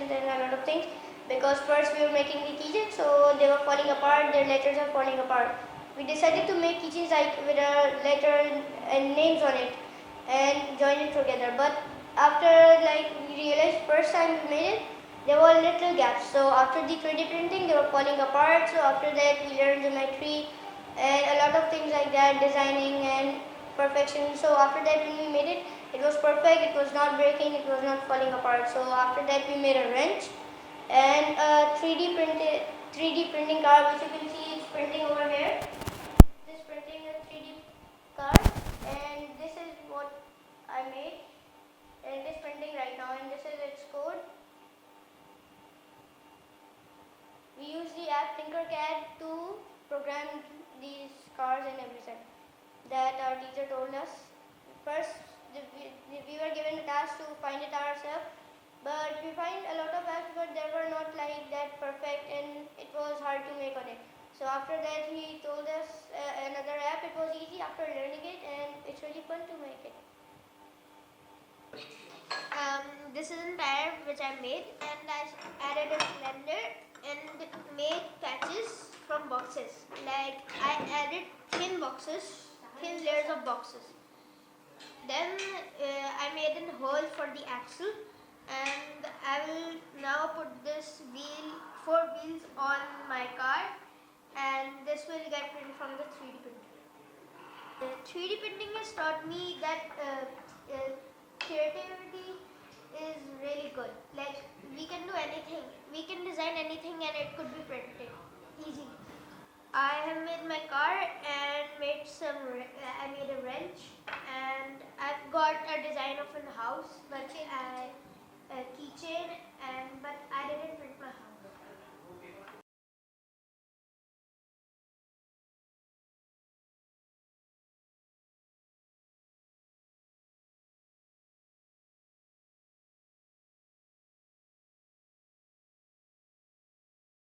imperfections and a lot of things. Because first we were making the keychains, so they were falling apart, their letters are falling apart. We decided to make keychains like with a letter and names on it and join it together. But after we realized first time we made it, there were little gaps. So after the 3D printing, they were falling apart. So after that, we learned geometry and a lot of things like that, designing and perfection. So after that, when we made it, it was perfect. It was not breaking. It was not falling apart. So after that, we made a wrench and a 3D printing car, which you can see it's printing over here. This printing a 3D car, and this is what I made. And it is printing right now, and this is its code. We use the app Tinkercad to program these cars and everything that our teacher told us. First, we were given a task to find it ourselves, but we find a lot of apps, but they were not like that perfect, and it was hard to make on it. So after that, he told us another app. It was easy after learning it, and it's really fun to make it. This is an tire which I made, and I added a cylinder and made patches from boxes. Like I added thin layers of boxes. Then I made a hole for the axle, and I will now put this four wheels on my car, and this will get printed from the 3D printer. 3D printing has taught me that creativity is really good. Like we can do anything, we can design anything, and it could be printed easily. I have made my car and I made a wrench, and I've got a design of a house, but a keychain, but I didn't